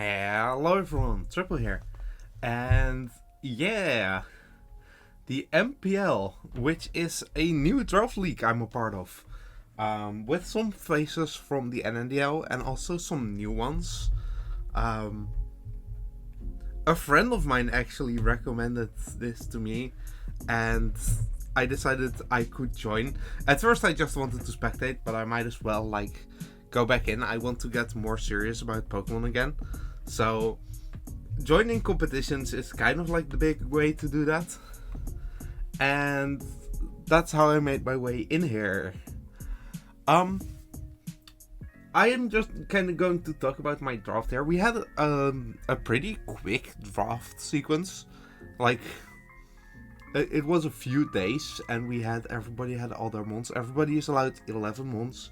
Hello everyone, Triple here. And yeah, the MPL, which is a new draft league I'm a part of. With some faces from the NNDL and also some new ones. A friend of mine actually recommended this to me and I decided I could join. At first I just wanted to spectate, but I might as well go back in. I want to get more serious about Pokemon again. So joining competitions is kind of like the big way to do that. And that's how I made my way in here. I am just kind of going to talk about my draft here. We had a pretty quick draft sequence. It was a few days and everybody had all their mons. Everybody is allowed 11 mons.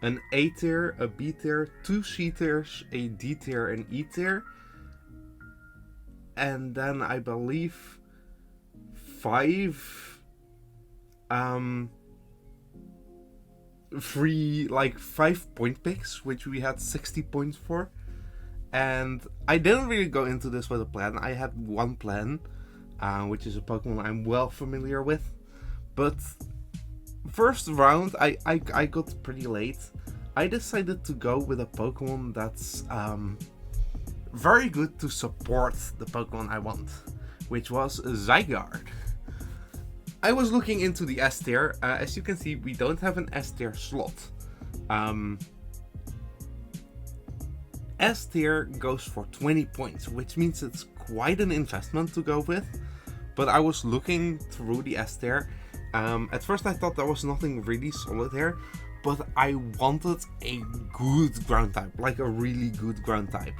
An A tier, a B tier, 2 C tiers, a D tier, and E tier. And then I believe 5 5 point picks, which we had 60 points for. And I didn't really go into this with a plan. I had one plan, which is a Pokemon I'm well familiar with. But first round, I got pretty late. I decided to go with a Pokemon that's very good to support the Pokemon I want, which was Zygarde. I was looking into the S tier. As you can see, we don't have an S tier slot. S tier goes for 20 points, which means it's quite an investment to go with. But I was looking through the S tier. At first I thought there was nothing really solid here, but I wanted a good ground type, like a really good ground type.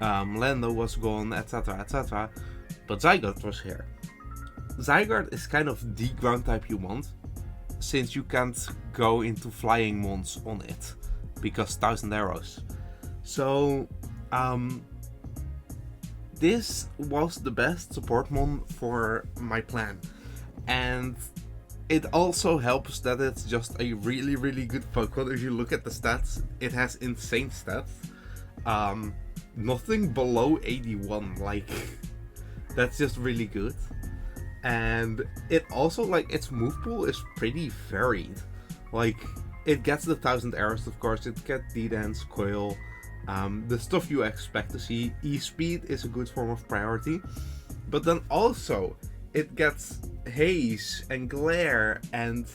Lando was gone, etc, etc, but Zygarde was here. Zygarde is kind of the ground type you want, since you can't go into flying mons on it, because 1000 arrows. So, this was the best support mon for my plan. And it also helps that it's just a really, really good Pokemon. If you look at the stats, it has insane stats. Nothing below 81, that's just really good. And it also, its move pool is pretty varied. It gets the 1000 arrows, of course, it gets D-Dance, Coil, the stuff you expect to see. E-Speed is a good form of priority. But then also, it gets Haze and Glare and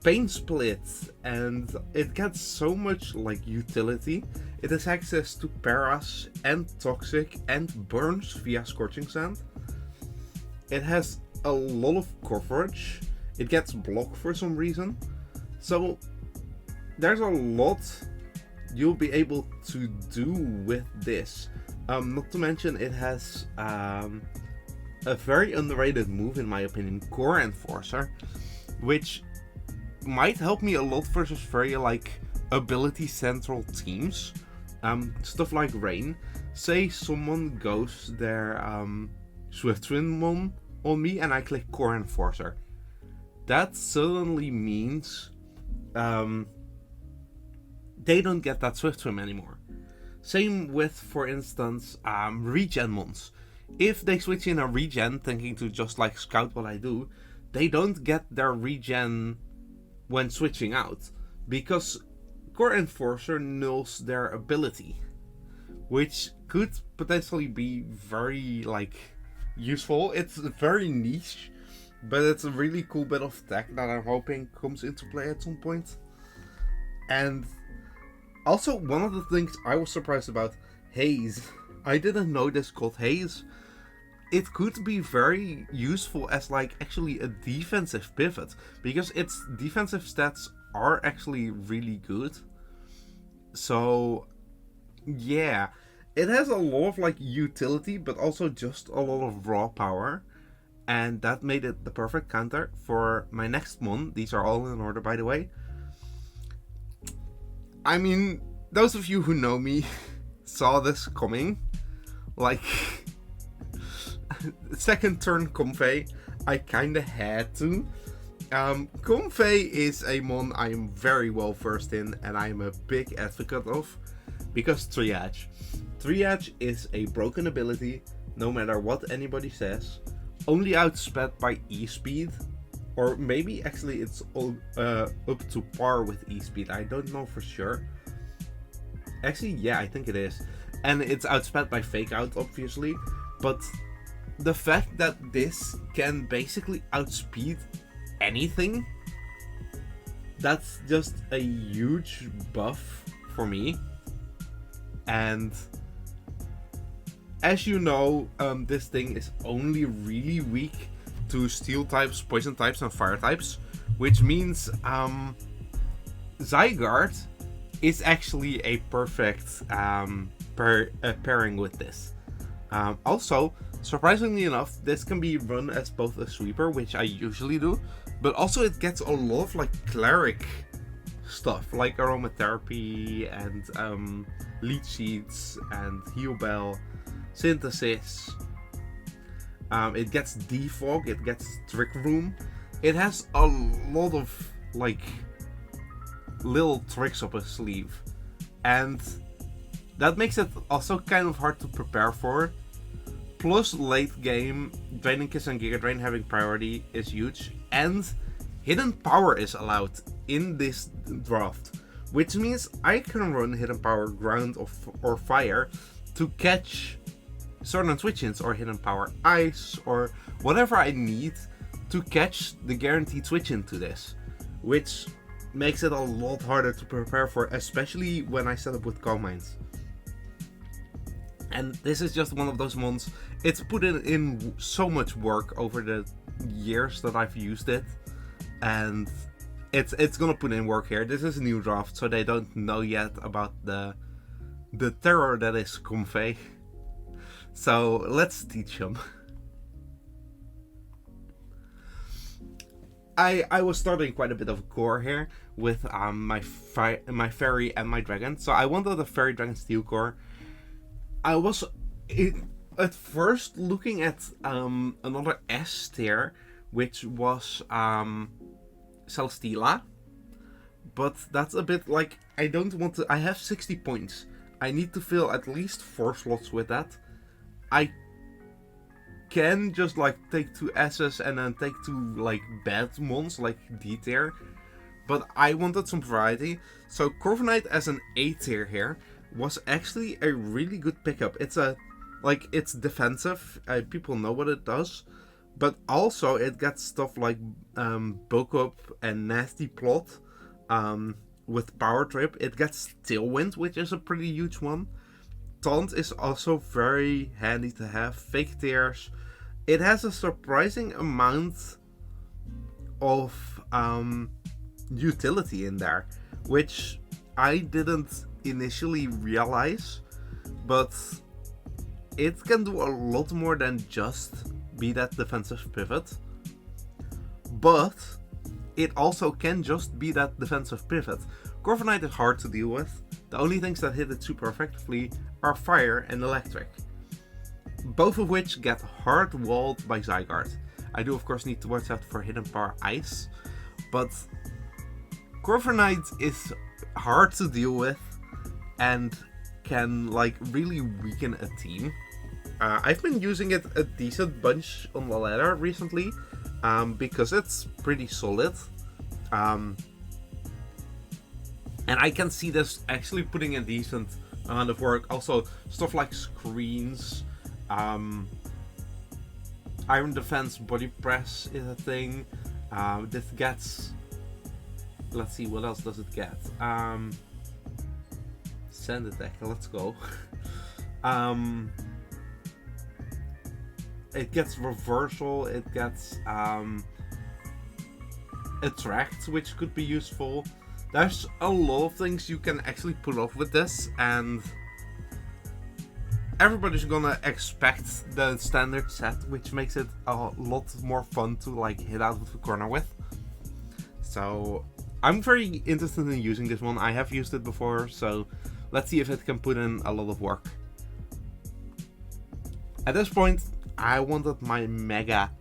Pain Split, and it gets so much utility. It has access to Paras and Toxic and Burns via Scorching Sand. It has a lot of coverage. It gets Block for some reason. So there's a lot you'll be able to do with this. Not to mention it has a very underrated move, in my opinion, Core Enforcer, which might help me a lot versus very ability central teams. Stuff like Rain. Say someone goes their Swift Swim on me and I click Core Enforcer. That suddenly means they don't get that Swift Swim anymore. Same with, for instance, regen mons. If they switch in a regen thinking to just scout what I do, they don't get their regen when switching out, because Core Enforcer nulls their ability, which could potentially be very useful. It's very niche, but it's a really cool bit of tech that I'm hoping comes into play at some point. And also, one of the things I was surprised about, Haze. I didn't know this called Haze. It could be very useful as actually a defensive pivot, because its defensive stats are actually really good. So yeah, it has a lot of utility, but also just a lot of raw power, and that made it the perfect counter for my next mon. These are all in order, by the way. I mean, those of you who know me saw this coming. Second turn Comfey, I kinda had to. Comfey is a mon I am very well versed in and I am a big advocate of, Because Triage. Triage is a broken ability, no matter what anybody says, only outsped by E-Speed, or maybe actually it's all, up to par with E-Speed, I don't know for sure. Actually, yeah, I think it is. And it's outsped by Fake Out, obviously, but the fact that this can basically outspeed anything, that's just a huge buff for me. And as you know, this thing is only really weak to steel types, poison types, and fire types, which means Zygarde is actually a perfect pairing with this. Also, surprisingly enough, this can be run as both a sweeper, which I usually do, but also it gets a lot of like cleric stuff, like aromatherapy and leech seeds and heal bell, synthesis. It gets defog, it gets trick room. It has a lot of like little tricks up its sleeve, and that makes it also kind of hard to prepare for. Plus, late game, Draining Kiss and Giga Drain having priority is huge, and Hidden Power is allowed in this draft, which means I can run Hidden Power Ground or Fire to catch certain switch-ins, or Hidden Power Ice, or whatever I need to catch the guaranteed switch-in to this, which makes it a lot harder to prepare for, especially when I set up with Calm Minds. And this is just one of those ones, it's put in so much work over the years that I've used it, and it's gonna put in work here. This is a new draft, so they don't know yet about the terror that is Comfey. So let's teach them. I was starting quite a bit of core here with my fairy and my dragon. So I wanted a fairy dragon steel core. I was at first looking at another S tier, which was Celesteela, but that's a bit like, I don't want to. I have 60 points. I need to fill at least 4 slots with that. I can just like take 2 S's and then take 2 like bad mons like D tier, but I wanted some variety. So Corviknight as an A tier here was actually a really good pickup. It's it's defensive. People know what it does, but also it gets stuff like Bulk Up and Nasty Plot with Power Trip. It gets Tailwind, which is a pretty huge one. Taunt is also very handy to have. Fake Tears. It has a surprising amount of utility in there, which I didn't initially realize, but it can do a lot more than just be that defensive pivot. But it also can just be that defensive pivot. Corviknight is hard to deal with. The only things that hit it super effectively are fire and electric, both of which get hard walled by Zygarde. I do of course need to watch out for Hidden Power Ice, but Corviknight is hard to deal with and can like really weaken a team. I've been using it a decent bunch on the ladder recently because it's pretty solid. And I can see this actually putting a decent amount of work. Also, stuff like screens, Iron Defense Body Press is a thing. This gets... Let's see, what else does it get? Sand Attack, let's go. It gets Reversal, it gets Attract, which could be useful. There's a lot of things you can actually pull off with this, and everybody's gonna expect the standard set, which makes it a lot more fun to like hit out of the corner with. So I'm very interested in using this one. I have used it before, so let's see if it can put in a lot of work. At this point, I wanted my Mega,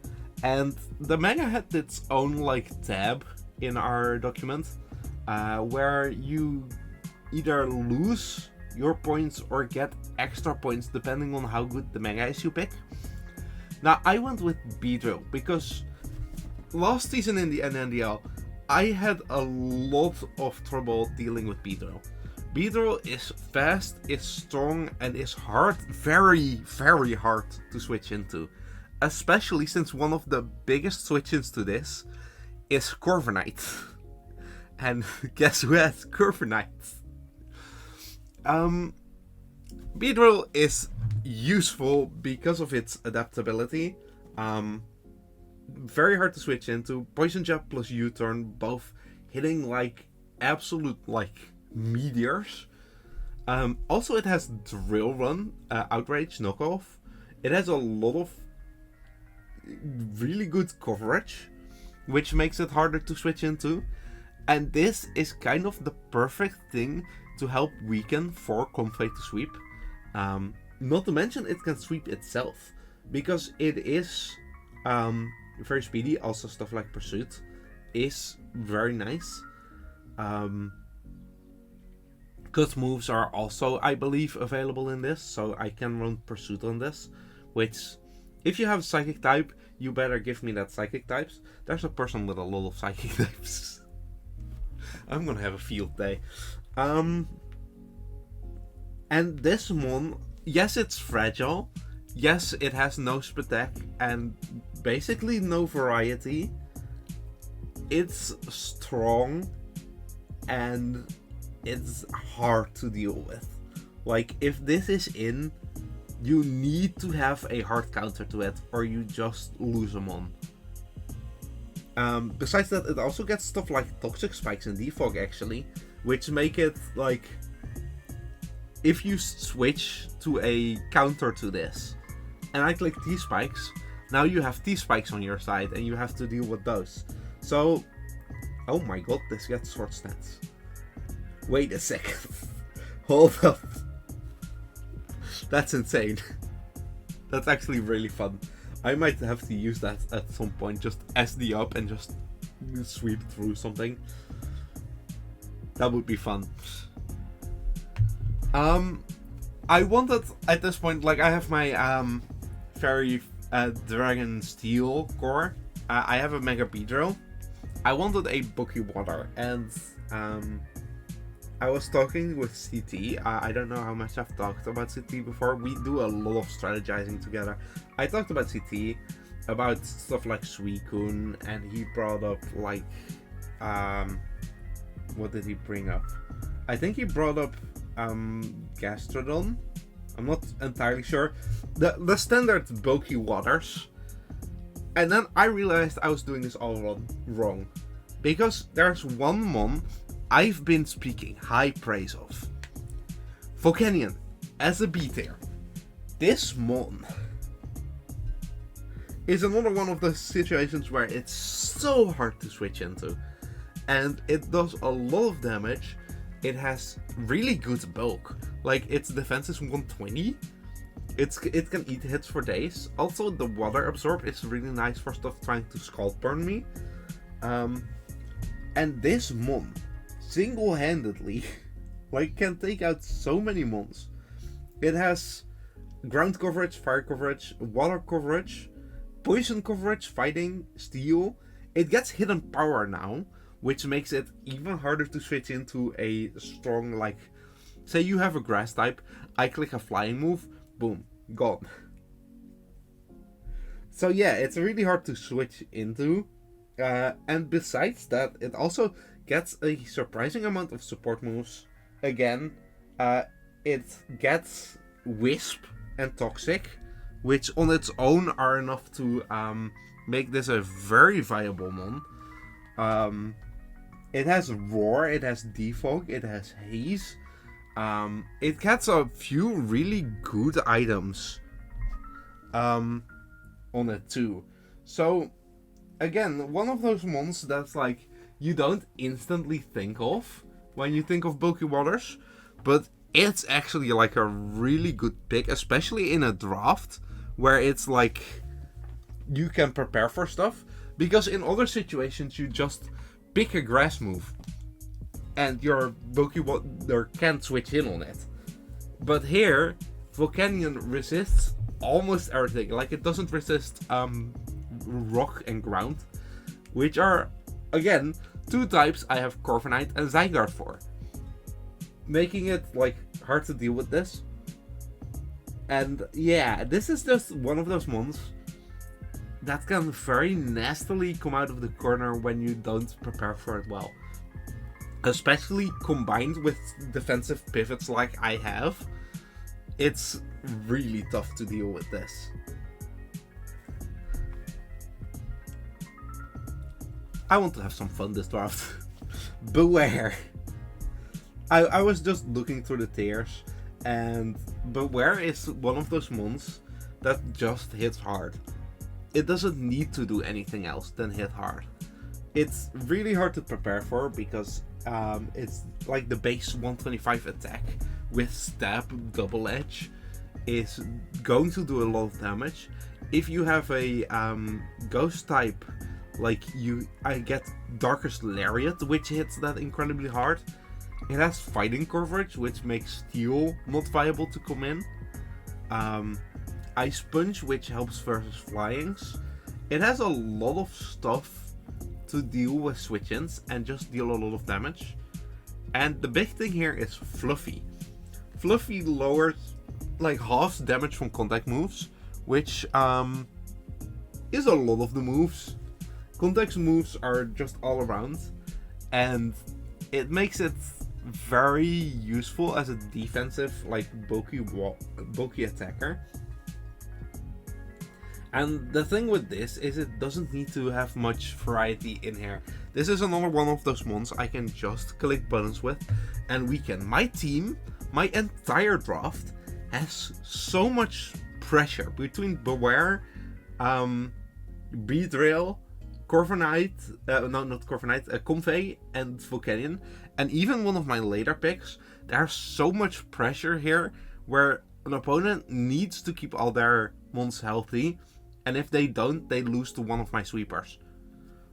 and the Mega had its own like tab in our document, where you either lose your points or get extra points depending on how good the mega is you pick. Now, I went with Bidro because last season in the NNDL, I had a lot of trouble dealing with Bidro. Bidro is fast, is strong, and is hard, very, very hard to switch into. Especially since one of the biggest switch-ins to this is Corviknight. And guess who has Corviknight? Bidro is useful because of its adaptability. Very hard to switch into. Poison Jab plus U-turn, both hitting like absolute like meteors. Also, it has Drill Run, Outrage, Knockoff. It has a lot of really good coverage, which makes it harder to switch into. And this is kind of the perfect thing to help weaken for Comfey to sweep. Not to mention it can sweep itself, because it is very speedy. Also stuff like Pursuit is very nice. Cut moves are also, I believe, available in this, so I can run Pursuit on this, which, if you have Psychic type, you better give me that Psychic types. There's a person with a lot of Psychic types. I'm gonna have a field day. And this one, yes, it's fragile. Yes, it has no Spatek and basically no variety. It's strong and it's hard to deal with. Like, if this is in, you need to have a hard counter to it or you just lose them on. Besides that, it also gets stuff like Toxic Spikes and Defog actually, which make it like, if you switch to a counter to this, and I click T-Spikes, now you have T-Spikes on your side and you have to deal with those. So, oh my god, this gets short stats. Wait a second. Hold up. That's insane. That's actually really fun. I might have to use that at some point, just SD up and just sweep through something. That would be fun. I wanted, at this point, like, I have my Fairy Dragon Steel core. I have a Mega Bidro. I wanted a Bucky Water, and I was talking with CT. I don't know how much I've talked about CT before. We do a lot of strategizing together. I talked about CT, about stuff like Suicune, and he brought up like, what did he bring up? I think he brought up Gastrodon. I'm not entirely sure. The standard bulky waters. And then I realized I was doing this all wrong. Because there's one mon I've been speaking high praise of. Volcanion, as a B tier. This mon is another one of the situations where it's so hard to switch into. And it does a lot of damage. It has really good bulk. Like, its defense is 120. It can eat hits for days. Also, the water absorb is really nice for stuff trying to scald burn me. And this mon, single-handedly, like, can take out so many mons. It has ground coverage, fire coverage, water coverage, poison coverage, fighting, steel. It gets hidden power now, which makes it even harder to switch into a strong, like, say you have a grass type, I click a flying move, boom, gone. So yeah, it's really hard to switch into. And besides that, it also gets a surprising amount of support moves. Again, it gets Wisp and Toxic, which on its own are enough to make this a very viable mon. It has Roar, it has Defog, it has Haze. It gets a few really good items on it too. So, again, one of those mons that's like, you don't instantly think of when you think of bulky waters, but it's actually like a really good pick, especially in a draft where it's like, you can prepare for stuff, because in other situations you just pick a grass move and your bulky water can't switch in on it. But here, Volcanion resists almost everything. Like, it doesn't resist rock and ground, which are, again, two types I have Corviknight and Zygarde for, making it like hard to deal with this. And yeah, this is just one of those mons that can very nastily come out of the corner when you don't prepare for it well. Especially combined with defensive pivots like I have, it's really tough to deal with this. I want to have some fun this draft. Beware. I was just looking through the tiers, and Beware is one of those mons that just hits hard. It doesn't need to do anything else than hit hard. It's really hard to prepare for because it's like the base 125 attack with stab double edge is going to do a lot of damage. If you have a ghost type, like I get Darkest Lariat, which hits that incredibly hard. It has fighting coverage, which makes Steel not viable to come in. Ice Punch, which helps versus flyings. It has a lot of stuff to deal with switch-ins and just deal a lot of damage. And the big thing here is Fluffy. Fluffy lowers like half damage from contact moves, which is a lot of the moves. Contact moves are just all around, and it makes it very useful as a defensive, like bulky attacker. And the thing with this is it doesn't need to have much variety in here. This is another one of those mons I can just click buttons with and weaken. My team, my entire draft, has so much pressure between Beware, Bidro, Corviknight, Comfey, and Volcanion, and even one of my later picks. There's so much pressure here where an opponent needs to keep all their mons healthy, and if they don't, they lose to one of my sweepers.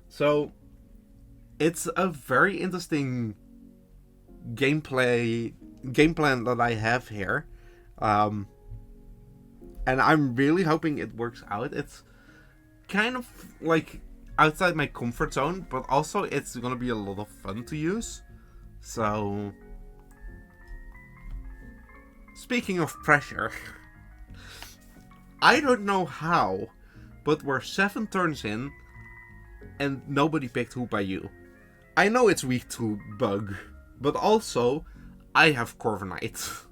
So it's a very interesting game plan that I have here, and I'm really hoping it works out. It's kind of like outside my comfort zone, but also it's gonna be a lot of fun to use. So, speaking of pressure, I don't know how, but we're 7 turns in and nobody picked Hoopa-U. I know it's weak to Bug, but also I have Corviknight.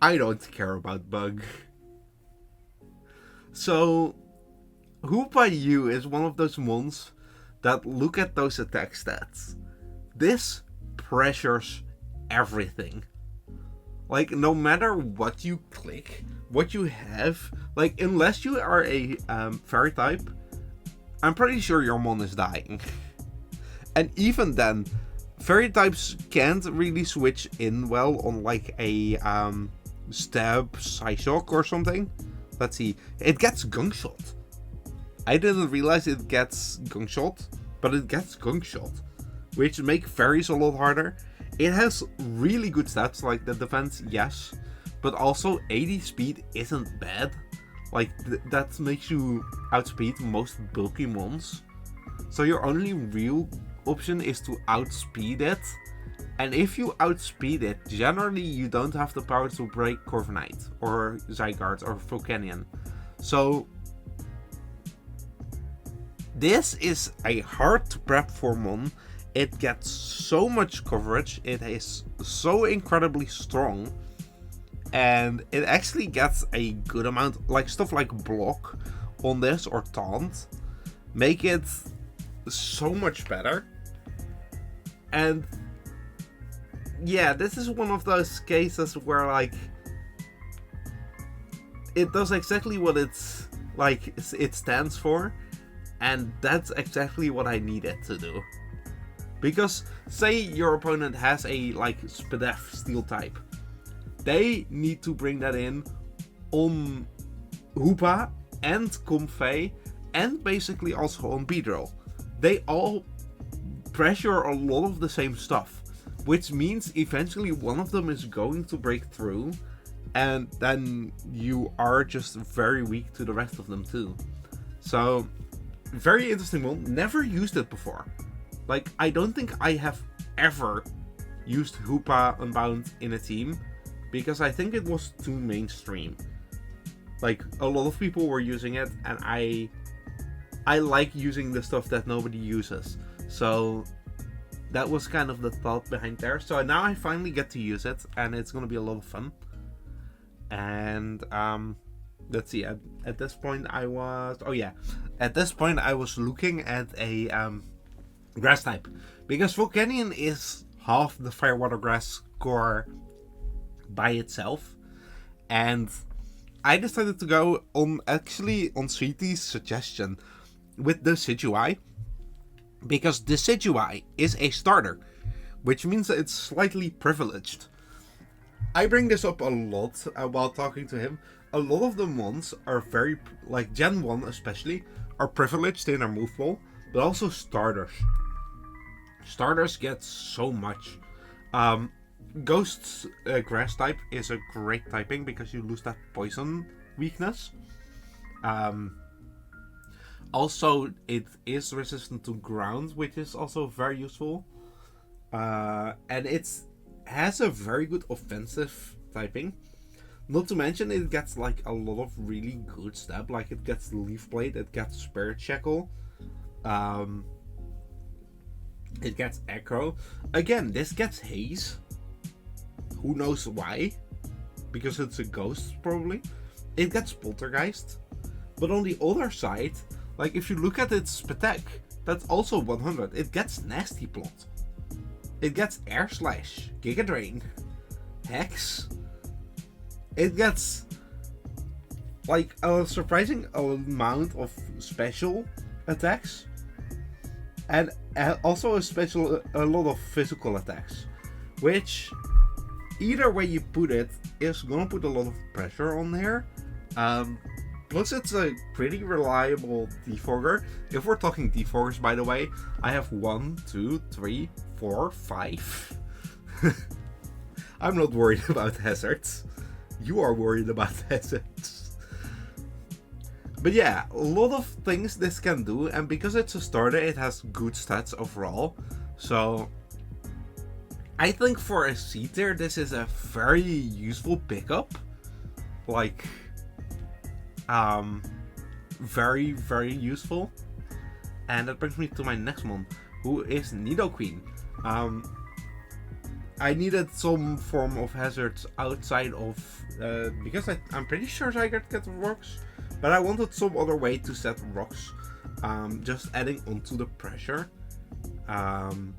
I don't care about Bug. So Hoopa-U is one of those mons that look at those attack stats. This pressures everything. Like, no matter what you click, what you have, like, unless you are a fairy type, I'm pretty sure your mon is dying. And even then, fairy types can't really switch in well on like a stab Psyshock or something. Let's see. It gets Gunk Shot. I didn't realize it gets Gunk Shot, but it gets Gunk Shot, which make fairies a lot harder. It has really good stats, like the defense, yes, but also 80 speed isn't bad. Like, that makes you outspeed most bulky mons. So your only real option is to outspeed it. And if you outspeed it, generally you don't have the power to break Corviknight or Zygarde or Volcanion. So this is a hard to prep for mon. It gets so much coverage, it is so incredibly strong, and it actually gets a good amount, like stuff like block on this or taunt, make it so much better. And yeah, this is one of those cases where like it does exactly what it's like it stands for, and that's exactly what I need it to do. Because say your opponent has a like Spadef steel type, they need to bring that in on Hoopa and Comfey and basically also on Bidro. They all pressure a lot of the same stuff, which means eventually one of them is going to break through and then you are just very weak to the rest of them too. So, very interesting one. Never used it before. Like, I don't think I have ever used Hoopa Unbound in a team, because I think it was too mainstream. Like, a lot of people were using it, and I like using the stuff that nobody uses. So that was kind of the thought behind there. So now I finally get to use it, and it's gonna be a lot of fun. And let's see. At this point, I was looking at a grass type, because Volcanion is half the Firewater Grass core by itself, and I decided to go on Sweetie's suggestion with the decidueye, because the decidueye is a starter, which means that it's slightly privileged. I bring this up a lot while talking to him. A lot of the mons are very, like Gen 1 especially, are privileged in their move pool, but also starters. Starters get so much. Ghost's grass type is a great typing because you lose that poison weakness. Also, it is resistant to ground, which is also very useful. And it has a very good offensive typing. Not to mention, it gets like a lot of really good stab. Like, it gets Leaf Blade, it gets Spirit Shackle. It gets Echo. Again, this gets Haze. Who knows why? Because it's a ghost, probably. It gets Poltergeist. But on the other side, like, if you look at its Spatek, that's also 100. It gets Nasty Plot. It gets Air Slash, Giga Drain, Hex. It gets, like, a surprising amount of special attacks. And also a lot of physical attacks. Which, either way you put it, is gonna put a lot of pressure on there. Plus, it's a pretty reliable defogger. If we're talking defoggers, by the way, I have 1, 2, 3, 4, 5. I'm not worried about hazards. You are worried about hazards. But yeah, a lot of things this can do, and because it's a starter, it has good stats overall. So I think for a C tier, this is a very useful pickup. Like, very, very useful. And that brings me to my next one, who is Nidoqueen. I needed some form of hazards outside of, because I'm pretty sure Zygarde gets rocks, but I wanted some other way to set rocks, just adding onto the pressure. And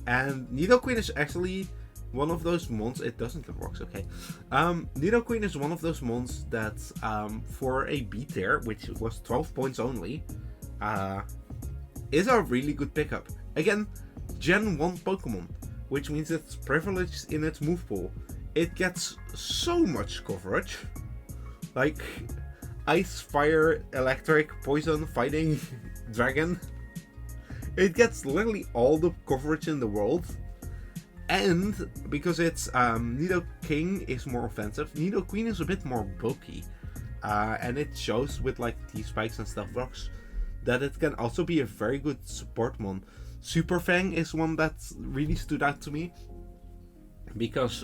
Nidoqueen is actually one of those mons. It doesn't get rocks, okay. Nidoqueen is one of those mons that, for a B tier, which was 12 points only, is a really good pickup. Again, Gen 1 Pokemon, which means it's privileged in its move pool. It gets so much coverage. Like, Ice, Fire, Electric, Poison, Fighting, Dragon. It gets literally all the coverage in the world. And because it's Nidoking is more offensive, Nidoqueen is a bit more bulky. And it shows with like T-Spikes and Stealth Rocks that it can also be a very good support mon. Super Fang is one that really stood out to me, because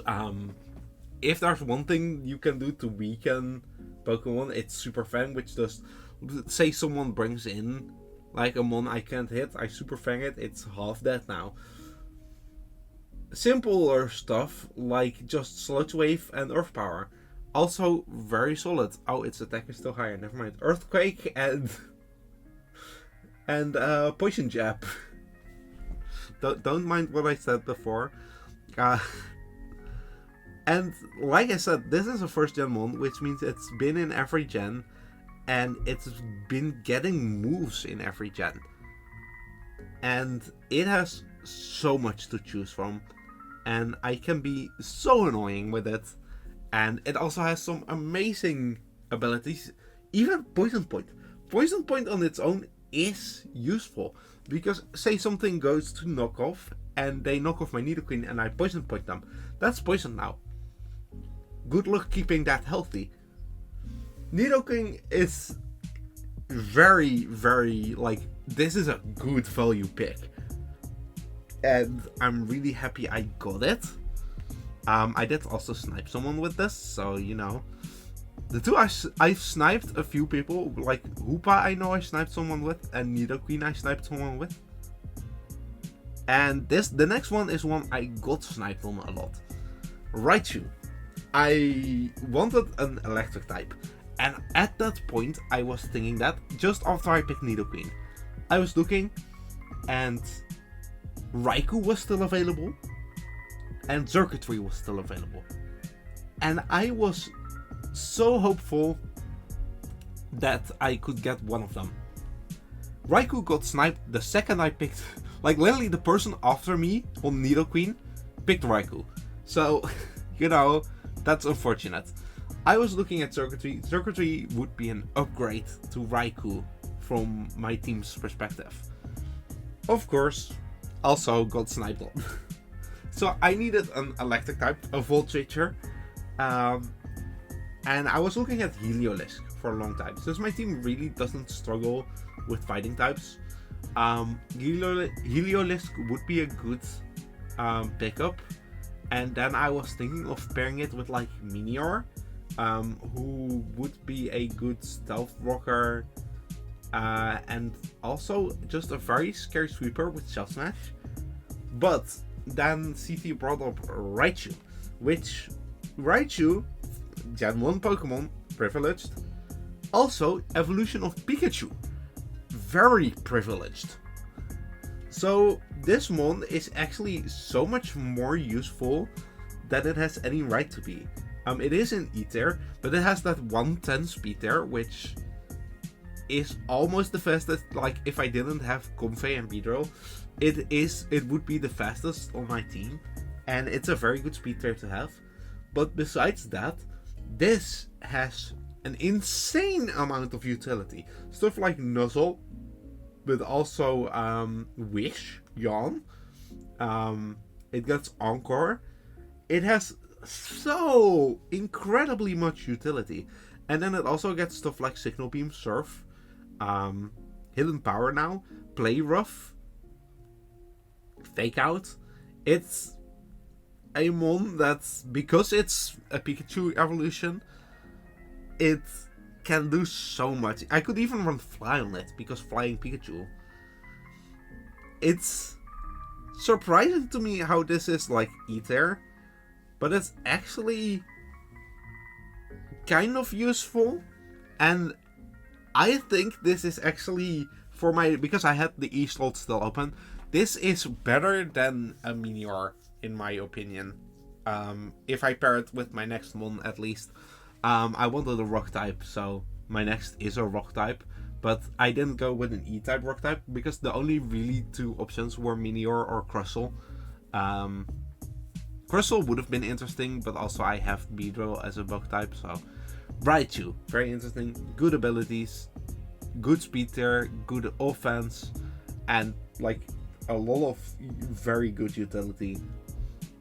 if there's one thing you can do to weaken Pokemon, it's Super Fang, which does, say someone brings in like a mon I can't hit, I Super Fang it, it's half dead now. Simpler stuff like just Sludge Wave and Earth Power, also very solid. Oh, its attack is still higher, never mind. Earthquake and Poison Jab. Don't mind what I said before. And like I said, this is a first gen mon, which means it's been in every gen, and it's been getting moves in every gen. And it has so much to choose from, and I can be so annoying with it. And it also has some amazing abilities. Even Poison Point. Poison Point on its own is useful, because say something goes to knock off and they knock off my Nidoqueen and I Poison Point them, that's poison now. good luck keeping that healthy. Nidoqueen is very, very, like, this is a good value pick. And I'm really happy I got it. I did also snipe someone with this, so, you know. The two I've sniped a few people, like Hoopa I know I sniped someone with, and Nidoqueen I sniped someone with. And the next one is one I got sniped on a lot. Raichu. I wanted an electric type. And at that point, I was thinking that just after I picked Nidoqueen, I was looking and Raichu was still available and Zygarde was still available. And I was so hopeful that I could get one of them. Raichu got sniped the second I picked, like literally the person after me on Nidoqueen picked Raichu. So, you know, that's unfortunate. I was looking at Zygarde. Zygarde would be an upgrade to Raichu from my team's perspective. Of course, also got sniped on. So I needed an electric type, a Volcanion. And I was looking at Heliolisk for a long time. Since my team really doesn't struggle with fighting types, Heliolisk would be a good pickup. And then I was thinking of pairing it with like Minior, who would be a good stealth rocker, and also just a very scary sweeper with Shell Smash. But then CT brought up Raichu, which Raichu, Gen 1 Pokemon, privileged. Also, evolution of Pikachu, very privileged. So this one is actually so much more useful than it has any right to be. It is in E-tier, but it has that 110 speed tier, which is almost the fastest. Like, if I didn't have Comfey and Bidro, it would be the fastest on my team, and it's a very good speed tier to have. But besides that, this has an insane amount of utility. Stuff like Nuzzle, but also Wish, Yawn. It gets Encore. It has so incredibly much utility. And then it also gets stuff like Signal Beam, Surf, Hidden Power now, Play Rough, Fake Out. It's a mon that's, because it's a Pikachu evolution, it can do so much. I could even run Fly on it, because Flying Pikachu. It's surprising to me how this is like E-tier, but it's actually kind of useful. And I think this is actually, for my, because I had the E slot still open, this is better than a Meteor in my opinion. If I pair it with my next one at least. I wanted a rock type, so my next is a rock type, but I didn't go with an E-type rock type because the only really two options were Meteor or Crustle. Crustle would have been interesting, but also I have Bidro as a bug type, so Raichu, very interesting, good abilities, good speed tier, good offense, and like a lot of very good utility.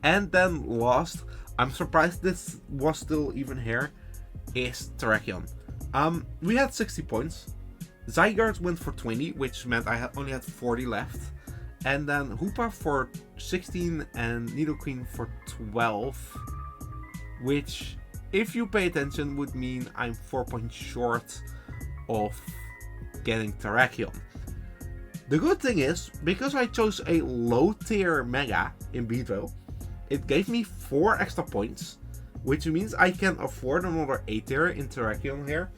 And then last, I'm surprised this was still even here, is Terrakion. We had 60 points. Zygarde went for 20, which meant I only had 40 left. And then Hoopa for 16 and Nidoqueen for 12. Which, if you pay attention, would mean I'm 4 points short of getting Terrakion. The good thing is, because I chose a low tier Mega in Bidro, it gave me 4 extra points, which means I can afford another A tier in Terrakion here.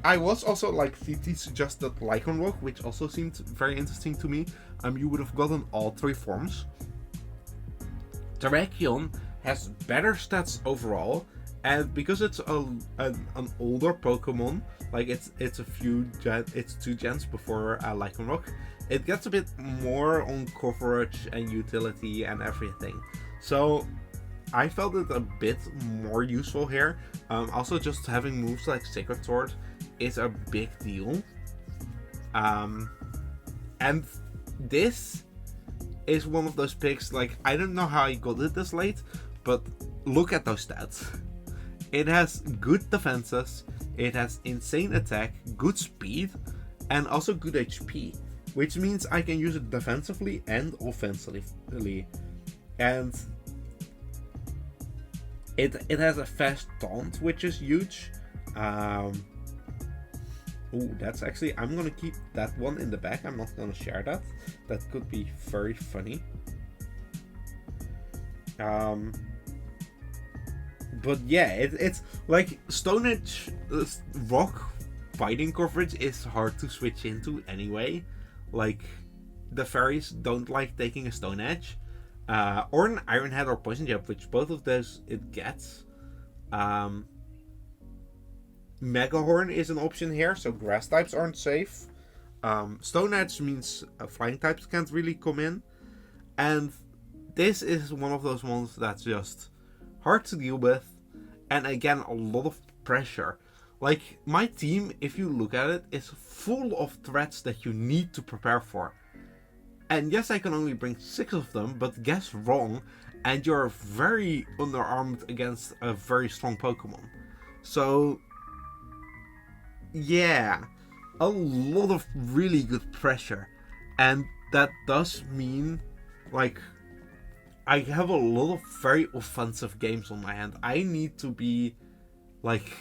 I was also, like, CT suggested Lycanroc, which also seemed very interesting to me. You would have gotten all 3 forms. Terrakion has better stats overall, and because it's an older Pokemon, like it's 2 gens before Lycanroc, it gets a bit more on coverage and utility and everything. So I felt it a bit more useful here. Also, just having moves like Sacred Sword is a big deal. And this is one of those picks, like, I don't know how I got it this late, but look at those stats. It has good defenses, it has insane attack, good speed, and also good HP, which means I can use it defensively and offensively. And it has a fast taunt, which is huge. Ooh, that's actually, I'm gonna keep that one in the back. I'm not gonna share that. That could be very funny. But yeah, it's like Stone Edge rock fighting coverage is hard to switch into anyway. Like, the fairies don't like taking a Stone Edge. Or an Iron Head or Poison Jab, which both of those it gets. Mega Horn is an option here, so grass types aren't safe. Stone Edge means flying types can't really come in. And this is one of those ones that's just hard to deal with. And again, a lot of pressure. Like, my team, if you look at it, is full of threats that you need to prepare for. And yes, I can only bring 6 of them, but guess wrong, and you're very underarmed against a very strong Pokemon. So, yeah, a lot of really good pressure. And that does mean, like, I have a lot of very offensive games on my hand. I need to be, like,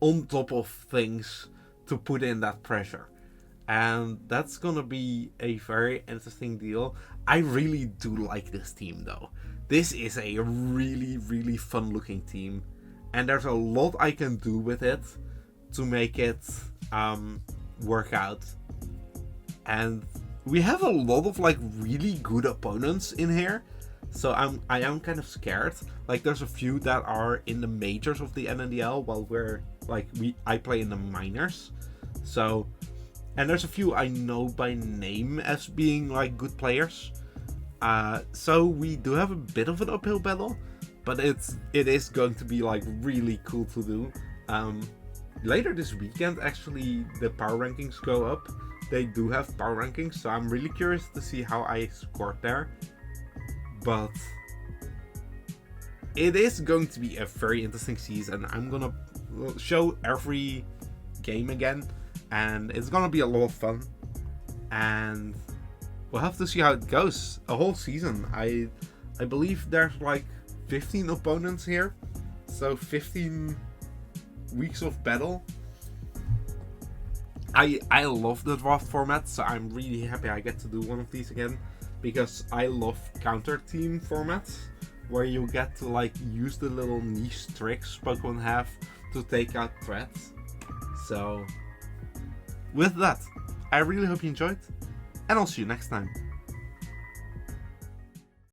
on top of things to put in that pressure. And that's gonna be a very interesting deal. I really do like this team though. This is a really, really fun looking team. And there's a lot I can do with it to make it work out. And we have a lot of like really good opponents in here. So I am kind of scared. Like, there's a few that are in the majors of the NNDL while I play in the minors. So, and there's a few I know by name as being like good players. So we do have a bit of an uphill battle, but it is going to be like really cool to do. Later this weekend, actually, the power rankings go up. They do have power rankings, so I'm really curious to see how I scored there. But it is going to be a very interesting season. I'm gonna show every game again, and it's gonna be a lot of fun. And we'll have to see how it goes. A whole season. I believe there's like 15 opponents here, so 15 weeks of battle. I love the draft format, so I'm really happy I get to do one of these again, because I love counter team formats where you get to like use the little niche tricks Pokemon have to take out threats. So with that, I really hope you enjoyed, and I'll see you next time.